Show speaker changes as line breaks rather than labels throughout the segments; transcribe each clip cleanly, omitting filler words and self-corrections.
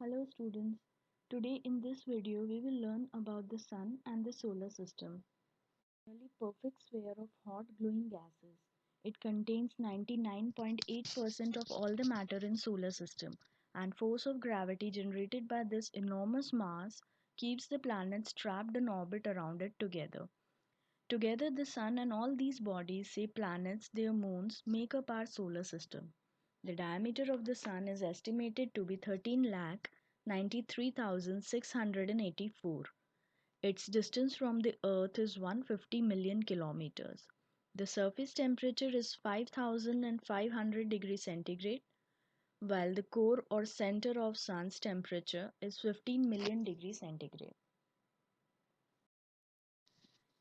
Hello students. Today in this video we will learn about the sun and the solar system. Nearly perfect sphere of hot glowing gases. It contains 99.8% of all the matter in solar system, and force of gravity generated by this enormous mass keeps the planets trapped in orbit around it together. Together the sun and all these bodies, say planets, their moons, make up our solar system. The diameter of the Sun is estimated to be 13 lakh 93,684. Its distance from the Earth is 150 million kilometers. The surface temperature is 5,500 degrees centigrade, while the core or center of Sun's temperature is 15 million degrees centigrade.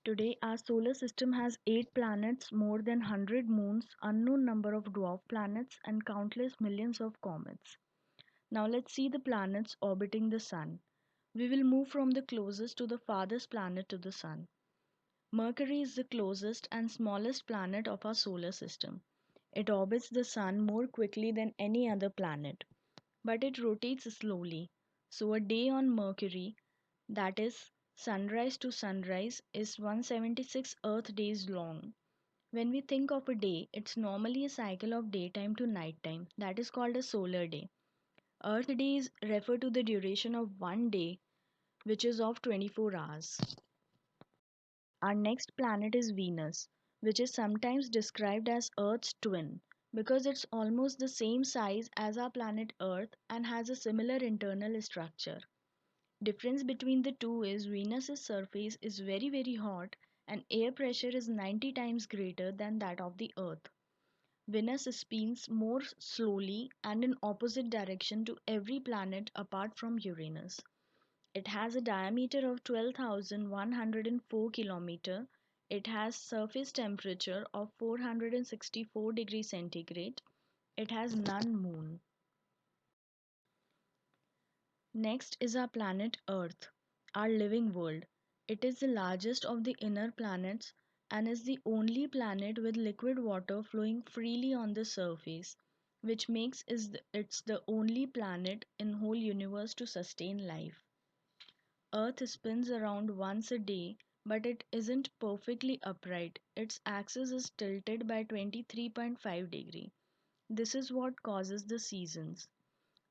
Today, our solar system has 8 planets, more than 100 moons, unknown number of dwarf planets, and countless millions of comets. Now let's see the planets orbiting the Sun. We will move from the closest to the farthest planet to the Sun. Mercury is the closest and smallest planet of our solar system. It orbits the Sun more quickly than any other planet, but it rotates slowly. So a day on Mercury, that is sunrise to sunrise, is 176 Earth days long. When we think of a day, it's normally a cycle of daytime to nighttime, that is called a solar day. Earth days refer to the duration of one day, which is of 24 hours. Our next planet is Venus, which is sometimes described as Earth's twin because it's almost the same size as our planet Earth and has a similar internal structure. Difference between the two is Venus's surface is very hot and air pressure is 90 times greater than that of the Earth. Venus spins more slowly and in opposite direction to every planet apart from Uranus. It has a diameter of 12,104 km. It has surface temperature of 464 degrees centigrade. It has none moon. Next is our planet Earth, our living world. It is the largest of the inner planets and is the only planet with liquid water flowing freely on the surface, which makes it's the only planet in whole universe to sustain life. Earth spins around once a day, but it isn't perfectly upright. Its axis is tilted by 23.5 degree. This is what causes the seasons.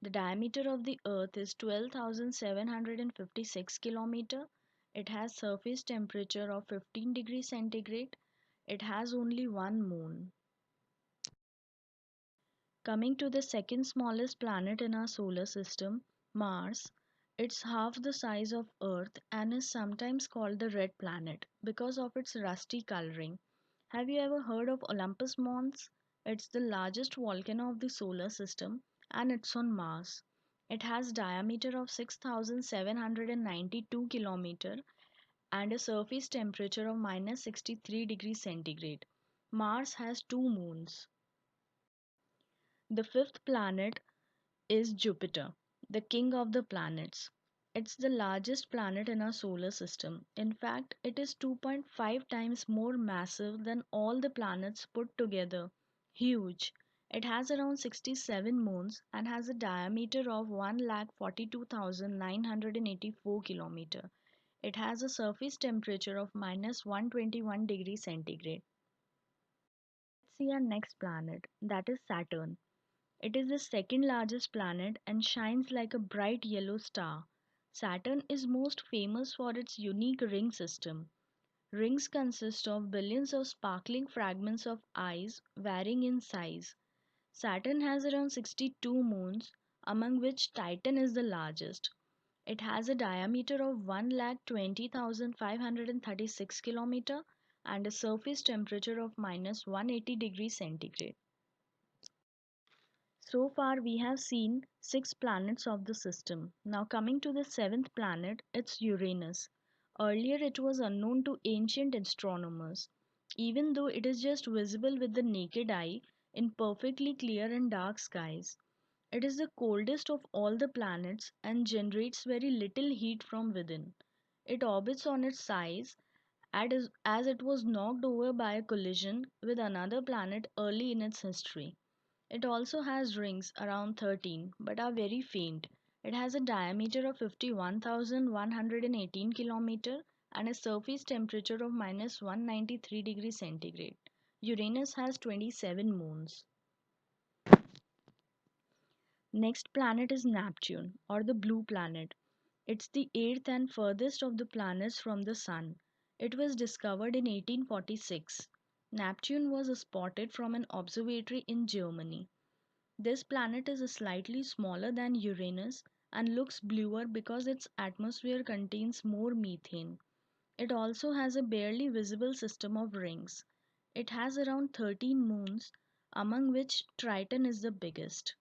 The diameter of the Earth is 12,756 km. It has surface temperature of 15 degrees centigrade. It has only one moon. Coming to the second smallest planet in our solar system, Mars, it's half the size of Earth and is sometimes called the red planet because of its rusty coloring. Have you ever heard of Olympus Mons? It's the largest volcano of the solar system and it's on Mars. It has diameter of 6,792 km and a surface temperature of minus 63 degrees centigrade. Mars has two moons. The fifth planet is Jupiter, the king of the planets. It's the largest planet in our solar system. In fact, it is 2.5 times more massive than all the planets put together. Huge. It has around 67 moons and has a diameter of 1,42,984 km. It has a surface temperature of minus 121 degrees centigrade. Let's see our next planet, that is Saturn. It is the second largest planet and shines like a bright yellow star. Saturn is most famous for its unique ring system. Rings consist of billions of sparkling fragments of ice varying in size. Saturn has around 62 moons, among which Titan is the largest. It has a diameter of 1,20,536 km and a surface temperature of minus 180 degrees centigrade. So far, we have seen six planets of the system. Now, coming to the seventh planet, it's Uranus. Earlier, it was unknown to ancient astronomers, even though it is just visible with the naked eye in perfectly clear and dark skies. It is the coldest of all the planets and generates very little heat from within. It orbits on its sides as it was knocked over by a collision with another planet early in its history. It also has rings, around 13, but are very faint. It has a diameter of 51,118 km and a surface temperature of minus 193 degrees centigrade. Uranus has 27 moons. Next planet is Neptune, or the blue planet. It's the eighth and furthest of the planets from the Sun. It was discovered in 1846. Neptune was spotted from an observatory in Germany. This planet is slightly smaller than Uranus and looks bluer because its atmosphere contains more methane. It also has a barely visible system of rings. It has around 13 moons, among which Triton is the biggest.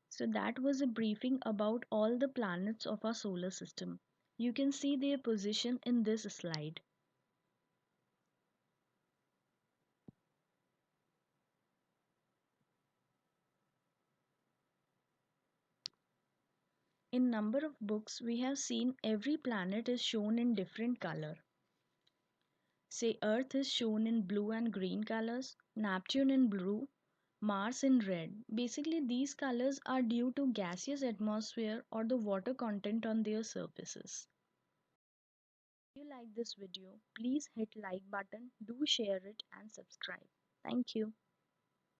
So that was a briefing about all the planets of our solar system. You can see their position in this slide. In number of books, we have seen every planet is shown in different color. Say Earth is shown in blue and green colors, Neptune in blue, Mars in red. Basically, these colors are due to gaseous atmosphere or the water content on their surfaces. If you like this video, please hit like button, do share it and subscribe. Thank you.